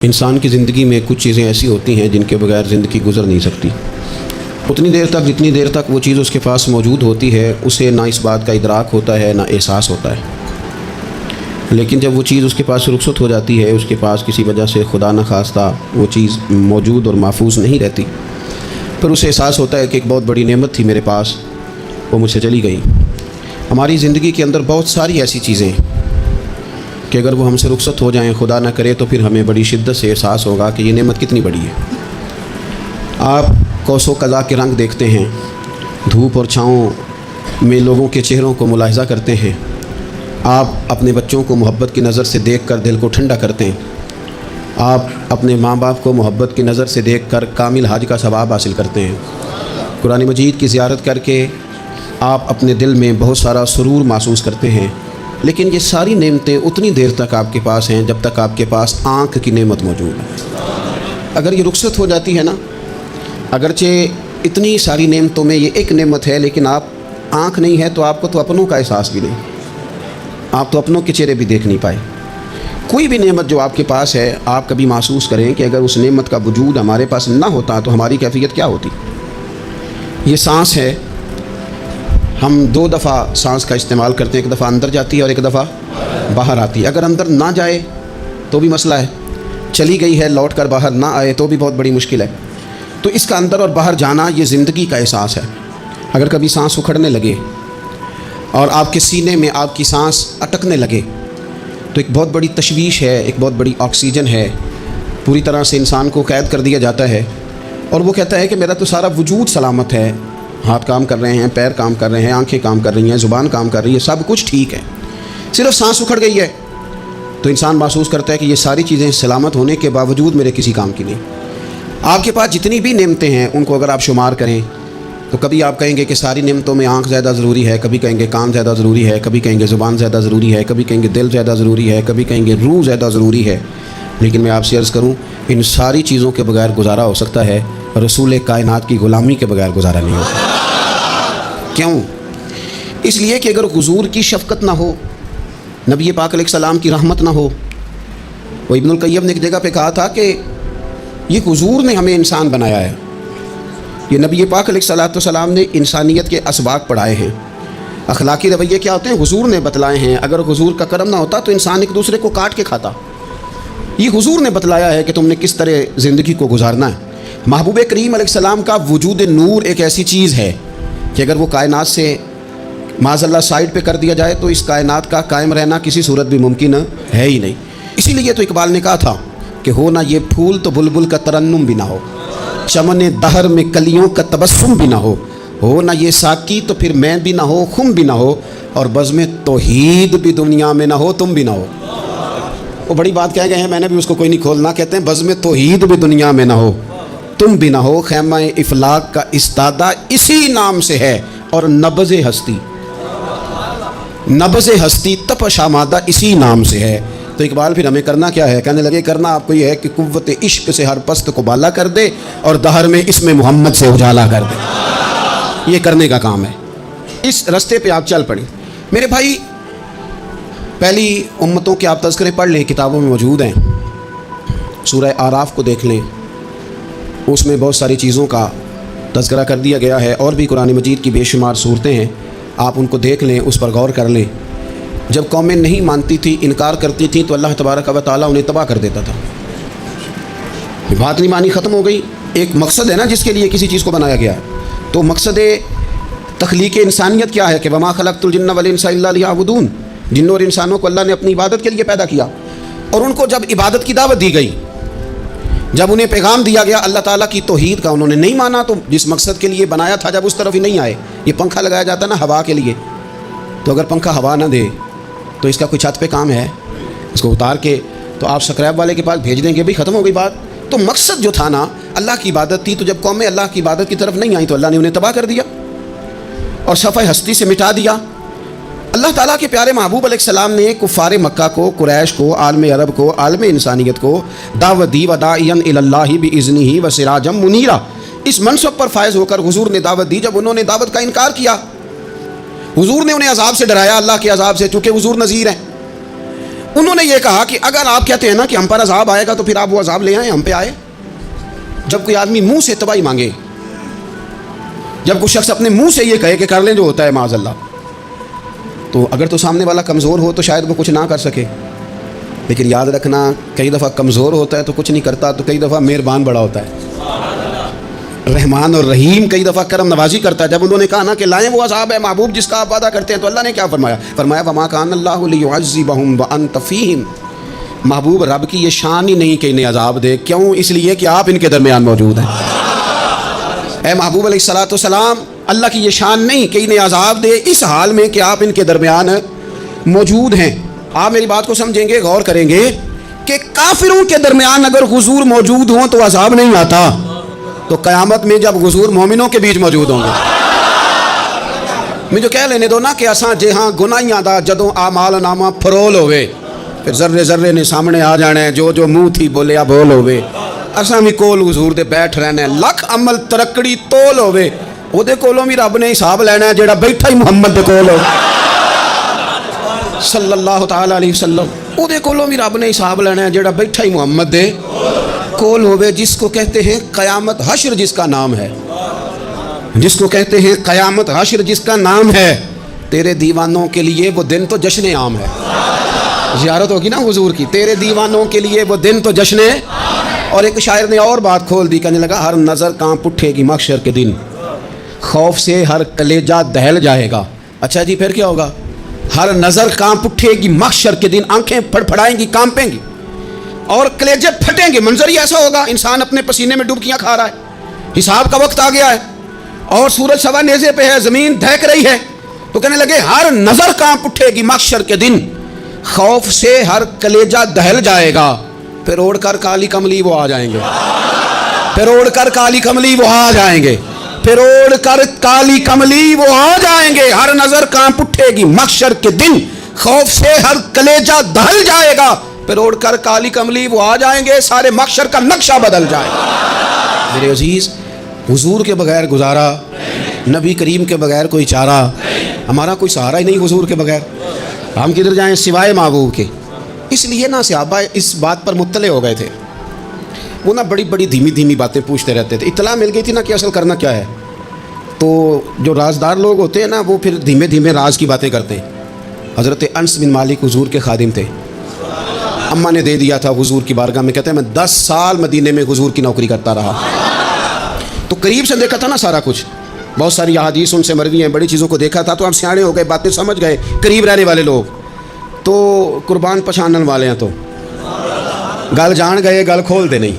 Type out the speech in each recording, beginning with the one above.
انسان کی زندگی میں کچھ چیزیں ایسی ہوتی ہیں جن کے بغیر زندگی گزر نہیں سکتی۔ اتنی دیر تک جتنی دیر تک وہ چیز اس کے پاس موجود ہوتی ہے اسے نہ اس بات کا ادراک ہوتا ہے نہ احساس ہوتا ہے، لیکن جب وہ چیز اس کے پاس سے رخصت ہو جاتی ہے، اس کے پاس کسی وجہ سے خدا نخواستہ وہ چیز موجود اور محفوظ نہیں رہتی، پھر اسے احساس ہوتا ہے کہ ایک بہت بڑی نعمت تھی میرے پاس، وہ مجھ سے چلی گئی۔ ہماری زندگی کے اندر بہت ساری ایسی چیزیں ہیں کہ اگر وہ ہم سے رخصت ہو جائیں، خدا نہ کرے، تو پھر ہمیں بڑی شدت سے احساس ہوگا کہ یہ نعمت کتنی بڑی ہے۔ آپ کوس و قضا کے رنگ دیکھتے ہیں، دھوپ اور چھاؤں میں لوگوں کے چہروں کو ملاحظہ کرتے ہیں، آپ اپنے بچوں کو محبت کی نظر سے دیکھ کر دل کو ٹھنڈا کرتے ہیں، آپ اپنے ماں باپ کو محبت کی نظر سے دیکھ کر کامل حج کا ثواب حاصل کرتے ہیں، قرآن مجید کی زیارت کر کے آپ اپنے دل میں بہت سارا سرور محسوس کرتے ہیں۔ لیکن یہ ساری نعمتیں اتنی دیر تک آپ کے پاس ہیں جب تک آپ کے پاس آنکھ کی نعمت موجود ہے۔ اگر یہ رخصت ہو جاتی ہے نا، اگرچہ اتنی ساری نعمتوں میں یہ ایک نعمت ہے، لیکن آپ آنکھ نہیں ہے تو آپ کو تو اپنوں کا احساس بھی نہیں، آپ تو اپنوں کے چہرے بھی دیکھ نہیں پائے۔ کوئی بھی نعمت جو آپ کے پاس ہے، آپ کبھی محسوس کریں کہ اگر اس نعمت کا وجود ہمارے پاس نہ ہوتا تو ہماری کیفیت کیا ہوتی۔ یہ سانس ہے، ہم دو دفعہ سانس کا استعمال کرتے ہیں، ایک دفعہ اندر جاتی ہے اور ایک دفعہ باہر آتی ہے۔ اگر اندر نہ جائے تو بھی مسئلہ ہے، چلی گئی ہے لوٹ کر باہر نہ آئے تو بھی بہت بڑی مشکل ہے۔ تو اس کا اندر اور باہر جانا یہ زندگی کا احساس ہے۔ اگر کبھی سانس اکھڑنے لگے اور آپ کے سینے میں آپ کی سانس اٹکنے لگے تو ایک بہت بڑی تشویش ہے، ایک بہت بڑی آکسیجن ہے، پوری طرح سے انسان کو قید کر دیا جاتا ہے، اور وہ کہتا ہے کہ میرا تو سارا وجود سلامت ہے، ہاتھ کام کر رہے ہیں، پیر کام کر رہے ہیں، آنکھیں کام کر رہی ہیں، زبان کام کر رہی ہے، سب کچھ ٹھیک ہے، صرف سانس اکھڑ گئی ہے تو انسان محسوس کرتا ہے کہ یہ ساری چیزیں سلامت ہونے کے باوجود میرے کسی کام کی نہیں۔ آپ کے پاس جتنی بھی نعمتیں ہیں ان کو اگر آپ شمار کریں تو کبھی آپ کہیں گے کہ ساری نعمتوں میں آنکھ زیادہ ضروری ہے، کبھی کہیں گے کان زیادہ ضروری ہے، کبھی کہیں گے زبان زیادہ ضروری ہے، کبھی کہیں گے دل زیادہ ضروری ہے، کبھی کہیں گے روح زیادہ ضروری ہے، لیکن میں آپ سے عرض کروں ان ساری چیزوں کے بغیر گزارا ہو سکتا ہے، رسول کائنات کی غلامی کے بغیر گزارا نہیں ہوتا۔ کیوں؟ اس لیے کہ اگر حضور کی شفقت نہ ہو، نبی پاک علیہ السلام کی رحمت نہ ہو، وہ ابن القیم نے ایک جگہ پہ کہا تھا کہ یہ حضور نے ہمیں انسان بنایا ہے، یہ نبی پاک علیہ السلام نے انسانیت کے اسباق پڑھائے ہیں، اخلاقی رویے کیا ہوتے ہیں حضور نے بتلائے ہیں، اگر حضور کا کرم نہ ہوتا تو انسان ایک دوسرے کو کاٹ کے کھاتا۔ یہ حضور نے بتلایا ہے کہ تم نے کس طرح زندگی کو گزارنا ہے۔ محبوب کریم علیہ السلام کا وجود نور ایک ایسی چیز ہے کہ اگر وہ کائنات سے معاذ اللہ سائڈ پہ کر دیا جائے تو اس کائنات کا قائم رہنا کسی صورت بھی ممکن ہے ہی نہیں۔ اسی لیے تو اقبال نے کہا تھا کہ ہو نہ یہ پھول تو بلبل کا ترنم بھی نہ ہو، چمن دہر میں کلیوں کا تبسم بھی نہ ہو نہ یہ ساقی تو پھر میں بھی نہ ہو، خم بھی نہ ہو، اور بزم توحید بھی دنیا میں نہ ہو، تم بھی نہ ہو۔ وہ بڑی بات کہہ گئے ہیں، میں نے بھی اس کو کوئی نہیں کھولنا، کہتے ہیں بزم توحید بھی دنیا میں نہ ہو، تم بھی نہ ہو، خیمہ افلاق کا استادہ اسی نام سے ہے، اور نبض ہستی تپش آمادہ اسی نام سے ہے۔ تو اقبال پھر ہمیں کرنا کیا ہے؟ کہنے لگے کرنا آپ کو یہ ہے کہ قوت عشق سے ہر پست کو بالا کر دے اور دہر میں اسم محمد سے اجالا کر دے، یہ کرنے کا کام ہے۔ اس رستے پہ آپ چل پڑیں میرے بھائی۔ پہلی امتوں کے آپ تذکرے پڑھ لیں، کتابوں میں موجود ہیں، سورہ اعراف کو دیکھ لیں، اس میں بہت ساری چیزوں کا تذکرہ کر دیا گیا ہے، اور بھی قرآن مجید کی بے شمار صورتیں ہیں، آپ ان کو دیکھ لیں، اس پر غور کر لیں۔ جب قومیں نہیں مانتی تھی، انکار کرتی تھیں، تو اللہ تبارک و تعالیٰ انہیں تباہ کر دیتا تھا۔ بات نہیں مانی، ختم ہو گئی۔ ایک مقصد ہے نا جس کے لیے کسی چیز کو بنایا گیا ہے، تو مقصد تخلیق انسانیت کیا ہے کہ وما خلقت الجن والانس الا لیعبدون، جنوں اور انسانوں کو اللہ نے اپنی عبادت کے لیے پیدا کیا، اور ان کو جب عبادت کی دعوت دی گئی، جب انہیں پیغام دیا گیا اللہ تعالیٰ کی توحید کا، انہوں نے نہیں مانا، تو جس مقصد کے لیے بنایا تھا جب اس طرف ہی نہیں آئے۔ یہ پنکھا لگایا جاتا ہے نا ہوا کے لیے، تو اگر پنکھا ہوا نہ دے تو اس کا کوئی چھت پہ کام ہے، اس کو اتار کے تو آپ سکریپ والے کے پاس بھیج دیں گے، بھی ختم ہو گئی بات۔ تو مقصد جو تھا نا اللہ کی عبادت تھی، تو جب قومیں اللہ کی عبادت کی طرف نہیں آئیں تو اللہ نے انہیں تباہ کر دیا اور صفحہ ہستی سے مٹا دیا۔ اللہ تعالیٰ کے پیارے محبوب علیہ السلام نے کفار مکہ کو، قریش کو، عالم عرب کو، عالم انسانیت کو دعوت دی، وداعیا الی اللہ باذنہ وسراجا منیرا۔ اس منصب پر فائز ہو کر حضور نے دعوت دی۔ جب انہوں نے دعوت کا انکار کیا، حضور نے انہیں عذاب سے ڈرایا، اللہ کے عذاب سے، چونکہ حضور نذیر ہیں، انہوں نے یہ کہا کہ اگر آپ کہتے ہیں نا کہ ہم پر عذاب آئے گا تو پھر آپ وہ عذاب لے آئیں، ہم پہ آئے۔ جب کوئی آدمی منہ سے تباہی مانگے، جب کوئی شخص اپنے منہ سے یہ کہے کہ کر لیں جو ہوتا ہے معاذ اللہ، تو اگر تو سامنے والا کمزور ہو تو شاید وہ کچھ نہ کر سکے، لیکن یاد رکھنا کئی دفعہ کمزور ہوتا ہے تو کچھ نہیں کرتا، تو کئی دفعہ مہربان بڑا ہوتا ہے، رحمان اور رحیم کئی دفعہ کرم نوازی کرتا ہے۔ جب انہوں نے کہا نا کہ لائیں وہ عذاب ہے محبوب جس کا آپ وعدہ کرتے ہیں، تو اللہ نے کیا فرمایا؟ فرمایا وما کان اللہ لیعذبہم وانت فیہم، محبوب رب کی یہ شان ہی نہیں کہ انہیں عذاب دے، کیوں؟ اس لیے کہ آپ ان کے درمیان موجود ہیں۔ اے محبوب علیہ الصلوۃ والسلام، اللہ کی یہ شان نہیں کہ انہیں عذاب دے اس حال میں کہ آپ ان کے درمیان موجود ہیں۔ آپ میری بات کو سمجھیں گے، غور کریں گے کہ کافروں کے درمیان اگر حضور موجود ہوں تو عذاب نہیں آتا، تو قیامت میں جب حضور مومنوں کے بیچ موجود ہوں گے، مجھے کہہ لینے دو نا کہ اساں جہاں گناہیاں دا جدوں اعمال نامہ فرول ہوئے، پھر ذرے ذرے نے سامنے آ جانا ہے، جو منہ تھی بولیا بول ہوئے، اساں بھی کول حضور دے بیٹھ رہنا ہے، لکھ عمل ترکڑی تول ہوئے، او دے کولوں بھی رب نے حساب لینا ہے جیڑا بیٹھا ہی محمد دے کول ہو صلی اللہ تعالی علیہ وسلم، او دے کولوں بھی رب نے حساب لینا ہے جیڑا بیٹھا ہی محمد دے کول ہوئے، جس کو کہتے ہیں قیامت حشر، جس کا نام ہے، جس کو کہتے ہیں قیامت حشر جس کا نام ہے۔ تیرے دیوانوں کے لیے وہ دن تو جشن عام ہے، زیارت ہوگی نا حضور کی، تیرے دیوانوں کے لیے وہ دن تو جشن۔ اور ایک شاعر نے اور بات کھول دی، کہنے لگا ہر نظر کانپ اٹھے گی محشر کے دن، خوف سے ہر کلیجہ دہل جائے گا۔ اچھا جی پھر کیا ہوگا؟ ہر نظر کانپ اٹھے گی محشر کے دن، آنکھیں پھڑ پھڑائیں گی، کانپیں گی اور کلیجے پھٹیں گے۔ منظر ہی ایسا ہوگا، انسان اپنے پسینے میں ڈبکیاں کھا رہا ہے، حساب کا وقت آ گیا ہے اور سورج سوا نیزے پہ ہے، زمین دہک رہی ہے، تو کہنے لگے ہر نظر کانپ اٹھے گی محشر کے دن، خوف سے ہر کلیجہ دہل جائے گا، پھر اوڑھ کر کالی کملی وہ آ جائیں گے، پھر اوڑھ کر کالی کملی وہ آ جائیں گے، پھر اوڑھ کر کالی کملی وہ آ جائیں گے، ہر نظر کانپ اٹھے گی محشر کے دن، خوف سے ہر کلیجہ دہل جائے گا، پھر اوڑھ کر کالی کملی وہ آ جائیں گے، سارے محشر کا نقشہ بدل جائے گا۔ میرے عزیز، حضور کے بغیر گزارا، نبی کریم کے بغیر کوئی چارہ، ہمارا کوئی سہارا ہی نہیں حضور کے بغیر، ہم کدھر جائیں سوائے محبوب کے۔ اس لیے نا صحابہ اس بات پر مطلع ہو گئے تھے، وہ نا بڑی بڑی دھیمی دھیمی باتیں پوچھتے رہتے تھے، اطلاع مل گئی تھی نا کہ اصل کرنا کیا ہے، تو جو رازدار لوگ ہوتے ہیں نا وہ پھر دھیمے دھیمے راز کی باتیں کرتے ہیں۔ حضرت انس بن مالک حضور کے خادم تھے، اماں نے دے دیا تھا حضور کی بارگاہ میں، کہتے ہیں میں 10 سال مدینے میں حضور کی نوکری کرتا رہا، تو قریب سے دیکھا تھا نا سارا کچھ، بہت ساری احادیث ان سے مروی ہیں، بڑی چیزوں کو دیکھا تھا، تو ہم سیانے ہو گئے، باتیں سمجھ گئے، قریب رہنے والے لوگ تو قربان پچھانن والے ہیں، تو گل جان گئے گل کھول دے نہیں،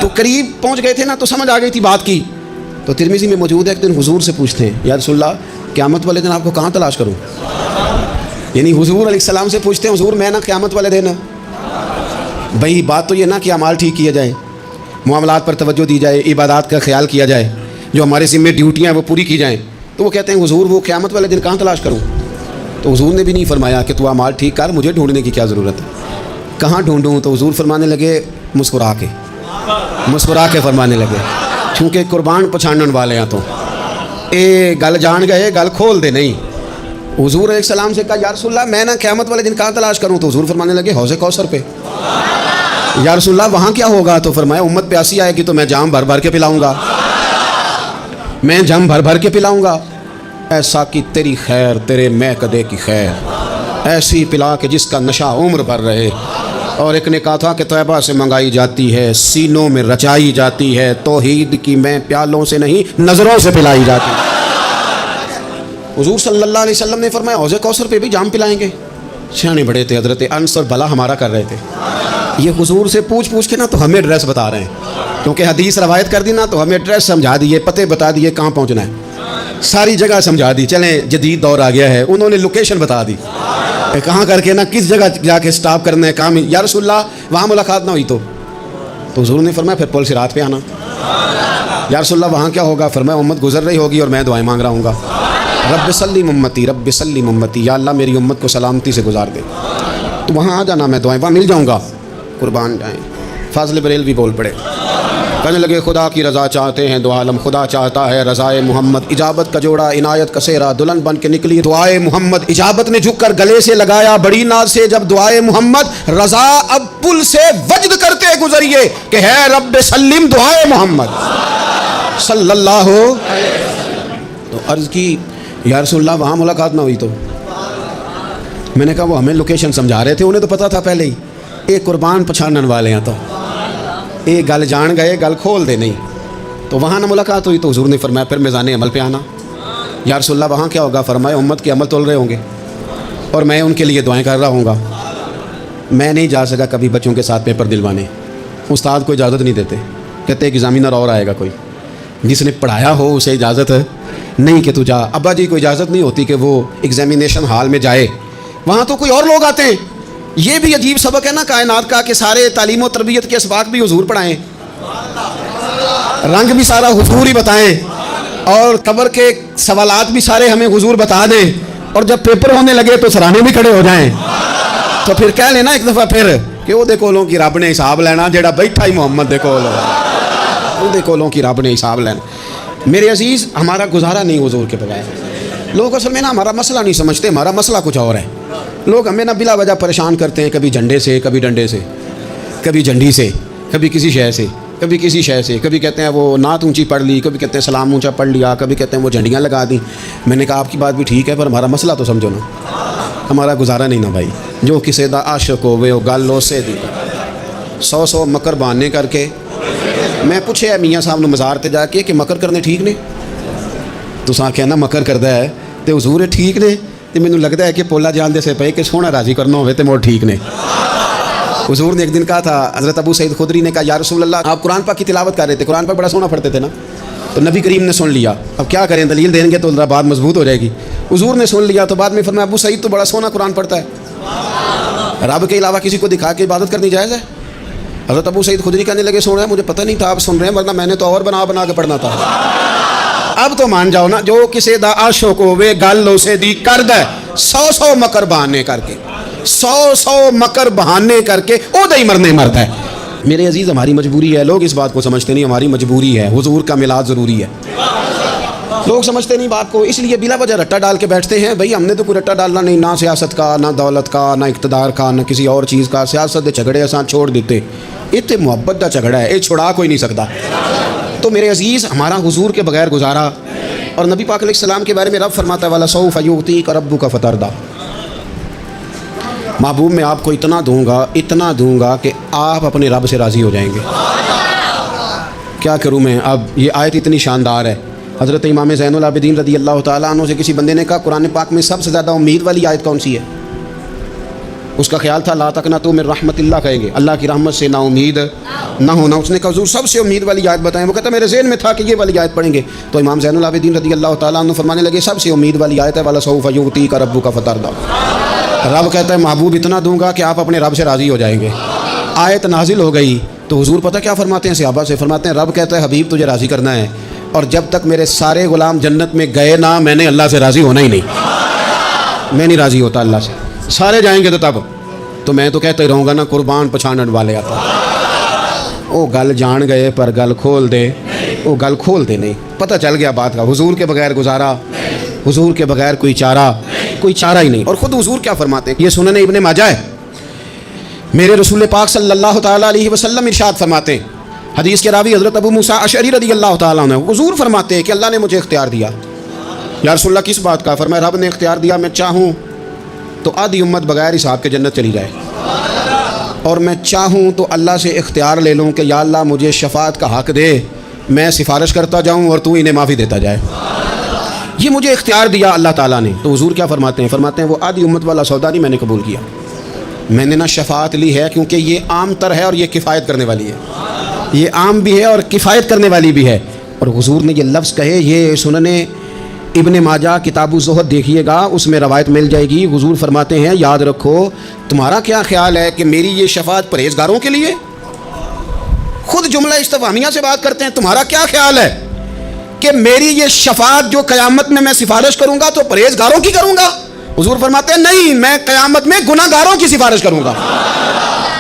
تو قریب پہنچ گئے تھے نا، تو سمجھ آ گئی تھی بات کی۔ تو ترمذی میں موجود ہے، ایک دن حضور سے پوچھتے ہیں یا رسول اللہ قیامت والے دن آپ کو کہاں تلاش کروں؟ یعنی حضور علیہ السلام سے پوچھتے ہیں حضور میں نا قیامت والے دن، بھئی بات تو یہ نا کہ اعمال ٹھیک کیے جائیں، معاملات پر توجہ دی جائے، عبادات کا خیال کیا جائے، جو ہمارے ذمہ ڈیوٹیاں ہیں وہ پوری کی جائیں، تو وہ کہتے ہیں حضور وہ قیامت والے دن کہاں تلاش کروں؟ تو حضور نے بھی نہیں فرمایا کہ تو اعمال ٹھیک کر، مجھے ڈھونڈنے کی کیا ضرورت ہے، کہاں ڈھونڈوں؟ تو حضور فرمانے لگے مسکرا کے فرمانے لگے، چونکہ قربان پچھانن والے ہیں، تو اے گل جان گئے گل کھول دے نہیں۔ حضور علیہ السلام سے کہا یا رسول اللہ میں نا قیامت والے دن کہاں تلاش کروں؟ تو حضور فرمانے لگے حوض کوثر پہ۔ یا رسول اللہ وہاں کیا ہوگا؟ تو فرمایا امت پیاسی آئے گی تو میں جام بھر بھر کے پلاؤں گا، میں جام بھر بھر کے پلاؤں گا، ایسا کہ تیری خیر تیرے میں کدے کی خیر، ایسی پلا کہ جس کا نشہ عمر بھر رہے۔ اور ایک نے کہا تھا کہ طیبہ سے منگائی جاتی ہے، سینوں میں رچائی جاتی ہے، توحید کی میں پیالوں سے نہیں نظروں سے پلائی جاتی ہے۔ حضور صلی اللہ علیہ وسلم نے فرمایا حوض کوثر پہ بھی جام پلائیں گے۔ سیانے بڑے تھے حضرت انس اور بلا ہمارا کر رہے تھے، یہ حضور سے پوچھ کے نا تو ہمیں ایڈریس بتا رہے ہیں، کیونکہ حدیث روایت کر دی نا تو ہمیں ایڈریس سمجھا دیے، پتے بتا دیے کہاں پہنچنا ہے، ساری جگہ سمجھا دی، چلیں جدید دور آ گیا ہے، انہوں نے لوکیشن بتا دی کہاں کر کے نا کس جگہ جا کے سٹاپ کرنا ہے کام۔ یا رسول اللہ وہاں ملاقات نہ ہوئی تو حضور نے فرمایا پھر پل صراط پہ آنا۔ یا رسول اللہ وہاں کیا ہوگا؟ فرمایا امت گزر رہی ہوگی اور میں دعائیں مانگ رہا ہوں گا، رب سلم امتی رب سلم امتی، یا اللہ میری امت کو سلامتی سے گزار دے، تو وہاں آ جانا، میں دعائیں وہاں مل جاؤں گا، قربان جائیں۔ فاضل بریلوی بول پڑے کہنے لگے خدا کی رضا چاہتے ہیں دو عالم، خدا چاہتا ہے رضائے محمد، اجابت کا جوڑا عنایت کا سہرا، دلہن بن کے نکلی دعائے محمد، اجابت نے جھک کر گلے سے لگایا بڑی ناز سے جب دعائے محمد، رضا اب پل سے وجد کرتے گزریے کہ ہے رب سلم دعائے محمد صلی اللہ ہو۔ تو عرض کی یا رسول اللہ وہاں ملاقات نہ ہوئی تو؟ میں نے کہا وہ ہمیں لوکیشن سمجھا رہے تھے، انہیں تو پتہ تھا پہلے ہی، ایک قربان پچھانن والے ہیں تو ایک گل جان گئے گل کھول دے نہیں، تو وہاں نہ ملاقات ہوئی تو حضور نے فرمایا پھر میزان عمل پہ آنا۔ یا رسول اللہ وہاں کیا ہوگا؟ فرمایا امت کے عمل تول رہے ہوں گے اور میں ان کے لیے دعائیں کر رہا ہوں گا۔ میں نہیں جا سکا کبھی بچوں کے ساتھ پیپر دلوانے، استاد کو اجازت نہیں دیتے، کہتے ایک ایگزامینر اور آئے گا کوئی جس نے پڑھایا ہو اسے اجازت ہے نہیں کہ تو جا۔ ابا جی کو اجازت نہیں ہوتی کہ وہ ایگزامینیشن ہال میں جائے، وہاں تو کوئی اور لوگ آتے ہیں۔ یہ بھی عجیب سبق ہے نا کائنات کا کہ سارے تعلیم و تربیت کے اسباق بھی حضور پڑھائیں، رنگ بھی سارا حضور ہی بتائیں، اور قبر کے سوالات بھی سارے ہمیں حضور بتا دیں، اور جب پیپر ہونے لگے تو سرانے بھی کھڑے ہو جائیں۔ تو پھر کہہ لینا ایک دفعہ پھر کہ وہ دے کولوں کی رب نے حساب لینا، جیڑا بیٹھا ہی محمد دے کول، وہ دے کولوں کی رب نے حساب لینا۔ میرے عزیز ہمارا گزارا نہیں حضور کے بغیر۔ لوگ اصل میں نا ہمارا مسئلہ نہیں سمجھتے، ہمارا مسئلہ کچھ اور ہے۔ لوگ ہمیں نہ بلا وجہ پریشان کرتے ہیں، کبھی جھنڈے سے، کبھی ڈنڈے سے، کبھی جھنڈی سے، کبھی کسی شے سے، کبھی کسی شے سے، کبھی کہتے ہیں وہ نعت اونچی پڑھ لی، کبھی کہتے ہیں سلام اونچا پڑھ لیا، کبھی کہتے ہیں وہ جھنڈیاں لگا دیں۔ میں نے کہا آپ کی بات بھی ٹھیک ہے پر ہمارا مسئلہ تو سمجھو نا، ہمارا گزارا نہیں نا بھائی۔ جو کسی دا عاشق ہوئے وہ گل لو سے دی 100 مکر بہانے کر کے۔ میں پوچھے میاں صاحب نے مزار تے جا کے کہ مکر کرنے ٹھیک نے؟ تساں آخیا نا مکر کردا ہے تے حضور ٹھیک نے؟ تے مینوں لگدا ہے کہ پولا جان دے سے پے کہ سونا راضی کرنا ہوئے تے موڑ ٹھیک نے۔ حضور نے ایک دن کہا تھا، حضرت ابو سعید خدری نے کہا یا رسول اللہ آپ قرآن پاک کی تلاوت کر رہے تھے، قرآن پاک بڑا سونا پڑھتے تھے نا، تو نبی کریم نے سن لیا، اب کیا کریں دلیل دیں گے تو بات مضبوط ہو جائے گی۔ حضور نے سن لیا تو بعد میں فرمایا ابو سعید تو بڑا سونا قرآن پڑھتا ہے، رب کے علاوہ کسی کو دکھا کے عبادت کرنی جائز ہے؟ حضرت ابو سعید خدری کہنے لگے سن رہے ہیں، مجھے پتہ نہیں تھا آپ سن رہے ہیں، ورنہ میں نے تو اور بنا کے پڑھنا تھا۔ اب تو مان جاؤ نا، جو کسی دا عاشق ہوئے گل لو سے دی کر دے 100 مکر بہانے کر کے، 100 مکر بہانے کر کے او دے مرنے مرتا ہے۔ میرے عزیز ہماری مجبوری ہے، لوگ اس بات کو سمجھتے نہیں، ہماری مجبوری ہے، حضور کا میلاد ضروری ہے۔ لوگ سمجھتے نہیں بات کو، اس لیے بلا وجہ رٹا ڈال کے بیٹھتے ہیں۔ بھائی ہم نے تو کوئی رٹا ڈالنا نہیں، نہ سیاست کا، نہ دولت کا، نہ اقتدار کا، نہ کسی اور چیز کا۔ سیاست دے جھگڑے اساں چھوڑ دیتے، اتنے محبت دا جھگڑا ہے، یہ چھڑا کوئی نہیں سکتا۔ تو میرے عزیز ہمارا حضور کے بغیر گزارا، اور نبی پاک علیہ السلام کے بارے میں رب فرماتا ہے وَلَسَوْفَ يُعْطِيكَ رَبُّكَ فَتَرْضَىٰ، محبوب میں آپ کو اتنا دوں گا کہ آپ اپنے رب سے راضی ہو جائیں گے۔ کیا کروں میں؟ اب یہ آیت اتنی شاندار ہے۔ حضرت امام زین العابدین رضی اللہ تعالیٰ عنہ سے کسی بندے نے کہا قرآن پاک میں سب سے زیادہ امید والی آیت کون سی ہے؟ اس کا خیال تھا لا تقنطوا من رحمت اللہ کہیں گے، اللہ کی رحمت سے نا امید نہ ہونا۔ اس نے کہا حضور سب سے امید والی آیت بتائیں۔ وہ کہتا میرے ذہن میں تھا کہ یہ والی آیت پڑھیں گے، تو امام زین العابدین رضی اللہ تعالیٰ عنہ فرمانے لگے سب سے امید والی آیت ہے وَلَسَوْفَ يُعْطِيكَ رَبُّكَ فَتَرْضَىٰ، رب کہتا ہے محبوب اتنا دوں گا کہ آپ اپنے رب سے راضی ہو جائیں گے۔ آیت نازل ہو گئی تو حضور پتہ کیا فرماتے ہیں صحابہ سے؟ فرماتے ہیں رب کہتا ہے حبیب تجھے راضی کرنا ہے، اور جب تک میرے سارے غلام جنت میں گئے نہ میں نے اللہ سے راضی ہونا ہی نہیں، میں نہیں راضی ہوتا اللہ سے۔ سارے جائیں گے تو تب تو میں تو کہتا ہی رہوں گا نا قربان پچھانن والے آتا، وہ گل جان گئے پر گل کھول دے، وہ گل کھول دے نہیں، پتہ چل گیا بات کا۔ حضور کے بغیر گزارا، حضور کے بغیر کوئی چارہ ہی نہیں۔ اور خود حضور کیا فرماتے ہیں، یہ سنن ابن ماجہ ہے، میرے رسول پاک صلی اللہ تعالیٰ علیہ وسلم ارشاد فرماتے ہیں، حدیث کے راوی حضرت ابو موسیٰ اشعری رضی اللہ تعالیٰ عنہ، حضور فرماتے ہیں کہ اللہ نے مجھے اختیار دیا۔ یا رسول اللہ کس بات کا؟ فرمایا رب نے اختیار دیا میں چاہوں تو آدھی امت بغیر حساب کے جنت چلی جائے، اور میں چاہوں تو اللہ سے اختیار لے لوں کہ یا اللہ مجھے شفاعت کا حق دے، میں سفارش کرتا جاؤں اور تو انہیں معافی دیتا جائے۔ یہ مجھے اختیار دیا اللہ تعالیٰ نے۔ تو حضور کیا فرماتے ہیں؟ فرماتے ہیں وہ آدھی امت والا سودا نہیں میں نے قبول کیا، میں نے نہ شفاعت لی ہے کیونکہ یہ عام تر ہے اور یہ کفایت کرنے والی ہے، یہ عام بھی ہے اور کفایت کرنے والی بھی ہے۔ اور حضور نے یہ لفظ کہے، یہ سنن ابن ماجہ کتاب الزہد دیکھیے گا، اس میں روایت مل جائے گی۔ حضور فرماتے ہیں یاد رکھو تمہارا کیا خیال ہے کہ میری یہ شفاعت پرہیزگاروں کے لیے؟ خود جملہ استفہامیہ سے بات کرتے ہیں، تمہارا کیا خیال ہے کہ میری یہ شفاعت جو قیامت میں سفارش کروں گا تو پرہیزگاروں کی کروں گا؟ حضور فرماتے ہیں نہیں، میں قیامت میں گناہگاروں کی سفارش کروں گا،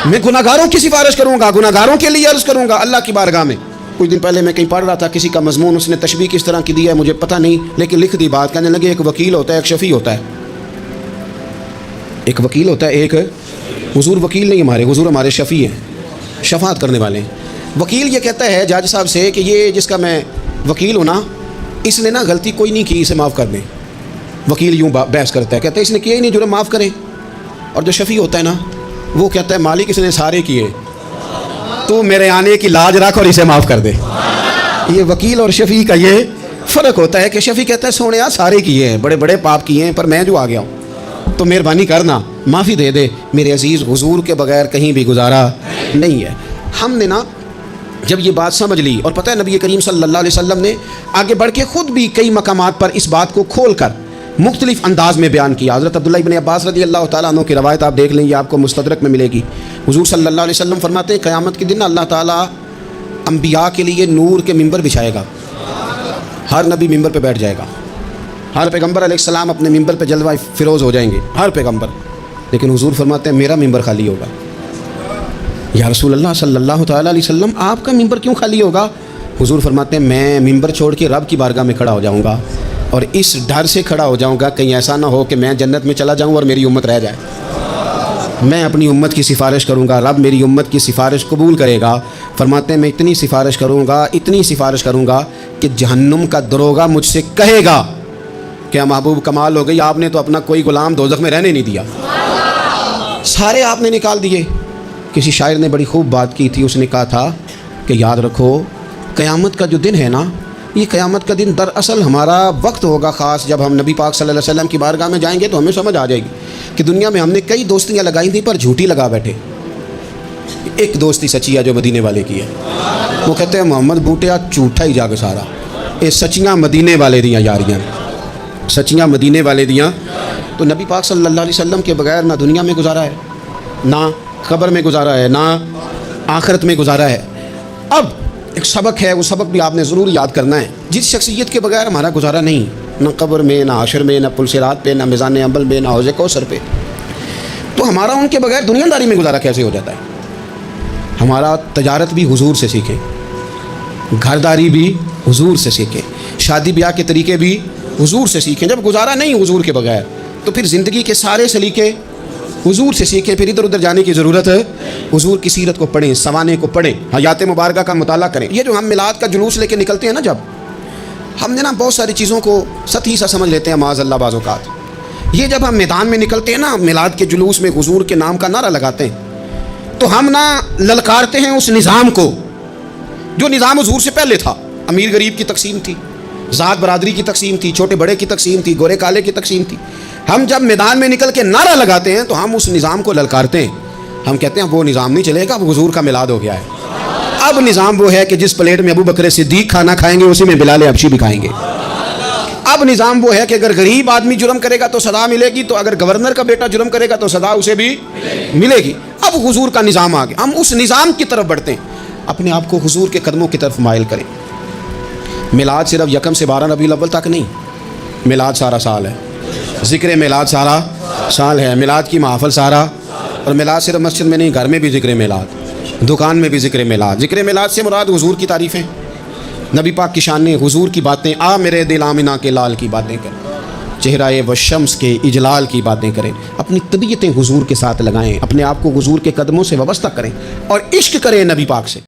میں گناہگاروں کی سفارش کروں گا، گناہگاروں کے لیے عرض کروں گا اللہ کی بارگاہ میں۔ کچھ دن پہلے میں کہیں پڑھ رہا تھا کسی کا مضمون، اس نے تشبیہ کس طرح کی دی ہے مجھے پتہ نہیں، لیکن لکھ دی بات، کہنے لگے ایک وکیل ہوتا ہے ایک شفیع ہوتا ہے. ایک وکیل ہوتا ہے ایک، حضور وکیل نہیں ہمارے، حضور ہمارے شفیع ہیں، شفاعت کرنے والے ہیں. وکیل یہ کہتا ہے جج صاحب سے کہ یہ جس کا میں وکیل ہوں نا، اس نے نا غلطی کوئی نہیں کی، اسے معاف کر دیں. وکیل یوں بحث کرتا ہے، کہتا ہے اس نے کیا ہی نہیں، جرم معاف کریں. اور جو شفیع ہوتا ہے نا وہ کہتا ہے مالک اس نے سارے کیے، تو میرے آنے کی لاج رکھ اور اسے معاف کر دے. یہ وکیل اور شفیع کا یہ فرق ہوتا ہے کہ شفیع کہتا ہے سونے سارے کیے ہیں، بڑے بڑے پاپ کیے ہیں، پر میں جو آ گیا ہوں تو مہربانی کرنا معافی دے دے. میرے عزیز حضور کے بغیر کہیں بھی گزارا نہیں ہے. ہم نے نا جب یہ بات سمجھ لی، اور پتہ ہے نبی کریم صلی اللہ علیہ وسلم نے آگے بڑھ کے خود بھی کئی مقامات پر اس بات کو کھول کر مختلف انداز میں بیان کیا. حضرت عبداللہ ابن عباس رضی اللہ تعالیٰ عنہ کی روایت آپ دیکھ لیں، یہ آپ کو مستدرک میں ملے گی. حضور صلی اللہ علیہ وسلم فرماتے ہیں قیامت کے دن اللہ تعالیٰ انبیاء کے لیے نور کے ممبر بچھائے گا. ہر نبی ممبر پہ بیٹھ جائے گا، ہر پیغمبر علیہ السلام اپنے ممبر پہ جلوہ فروز ہو جائیں گے، ہر پیغمبر. لیکن حضور فرماتے ہیں میرا ممبر خالی ہوگا. یا رسول اللہ صلی اللہ تعالیٰ علیہ وسلم آپ کا ممبر کیوں خالی ہوگا؟ حضور فرماتے ہیں میں ممبر چھوڑ کے رب کی بارگاہ میں کھڑا ہو جاؤں گا، اور اس ڈر سے کھڑا ہو جاؤں گا کہیں ایسا نہ ہو کہ میں جنت میں چلا جاؤں اور میری امت رہ جائے. میں اپنی امت کی سفارش کروں گا، رب میری امت کی سفارش قبول کرے گا. فرماتے ہیں میں اتنی سفارش کروں گا کہ جہنم کا دروغہ مجھ سے کہے گا کہ محبوب کمال ہو گئی، آپ نے تو اپنا کوئی غلام دوزخ میں رہنے نہیں دیا، سارے آپ نے نکال دیے. کسی شاعر نے بڑی خوب بات کی تھی، اس نے کہا تھا کہ یاد رکھو قیامت کا جو دن ہے نا، یہ قیامت کا دن دراصل ہمارا وقت ہوگا خاص. جب ہم نبی پاک صلی اللہ علیہ وسلم کی بارگاہ میں جائیں گے تو ہمیں سمجھ آ جائے گی کہ دنیا میں ہم نے کئی دوستیاں لگائی تھیں پر جھوٹی لگا بیٹھے. ایک دوستی سچی ہے جو مدینے والے کی ہے، وہ کہتے ہیں محمد بوٹیا جھوٹا ہی جاگ سارا، یہ سچیاں مدینے والے دیاں یاریاں، سچیاں مدینے والے دیاں. تو نبی پاک صلی اللہ علیہ وسلم کے بغیر نہ دنیا میں گزارا ہے، نہ قبر میں گزارا ہے، نہ آخرت میں گزارا ہے. اب ایک سبق ہے، وہ سبق بھی آپ نے ضرور یاد کرنا ہے. جس شخصیت کے بغیر ہمارا گزارا نہیں، نہ قبر میں، نہ حشر میں، نہ پل صراط پہ، نہ میزان عمل میں، نہ حوض کوثر پہ، تو ہمارا ان کے بغیر دنیا داری میں گزارا کیسے ہو جاتا ہے؟ ہمارا تجارت بھی حضور سے سیکھیں، گھرداری بھی حضور سے سیکھیں، شادی بیاہ کے طریقے بھی حضور سے سیکھیں. جب گزارا نہیں حضور کے بغیر تو پھر زندگی کے سارے سلیقے حضور سے سیکھیں. پھر ادھر ادھر جانے کی ضرورت ہے، حضور کی سیرت کو پڑھیں، سوانے کو پڑھیں، حیات مبارکہ کا مطالعہ کریں. یہ جو ہم میلاد کا جلوس لے کے نکلتے ہیں نا، جب ہم نے نا بہت ساری چیزوں کو سطحی سا سمجھ لیتے ہیں معاذ اللہ بعض اوقات. یہ جب ہم میدان میں نکلتے ہیں نا، میلاد کے جلوس میں حضور کے نام کا نعرہ لگاتے ہیں، تو ہم نا للکارتے ہیں اس نظام کو جو نظام حضور سے پہلے تھا. امیر غریب کی تقسیم تھی، ذات برادری کی تقسیم تھی، چھوٹے بڑے کی تقسیم تھی، گورے کالے کی تقسیم تھی. ہم جب میدان میں نکل کے نعرہ لگاتے ہیں تو ہم اس نظام کو للکارتے ہیں. ہم کہتے ہیں وہ نظام نہیں چلے گا، اب حضور کا میلاد ہو گیا ہے. اب نظام وہ ہے کہ جس پلیٹ میں ابو بکر صدیق کھانا کھائیں گے اسی میں بلال حبشی بھی کھائیں گے. اب نظام وہ ہے کہ اگر غریب آدمی جرم کرے گا تو سزا ملے گی، تو اگر گورنر کا بیٹا جرم کرے گا تو سزا اسے بھی ملے گی. اب حضور کا نظام آ گیا، ہم اس نظام کی طرف بڑھتے ہیں. اپنے آپ کو حضور کے قدموں کی طرف مائل کریں. میلاد صرف 1 سے 12 ربیع الاول تک نہیں، میلاد سارا سال ہے، ذکر میلاد سارا سال ہے، میلاد کی محافل سارا. اور میلاد صرف مسجد میں نہیں، گھر میں بھی ذکر میلاد، دکان میں بھی ذکر میلاد. ذکر میلاد سے مراد حضور کی تعریفیں، نبی پاک کی شانیں، حضور کی باتیں. آ میرے دل آمنہ کے لال کی باتیں کریں، چہرہ و شمس کے اجلال کی باتیں کریں. اپنی طبیعتیں حضور کے ساتھ لگائیں، اپنے آپ کو حضور کے قدموں سے وابستہ کریں اور عشق کریں نبی پاک سے.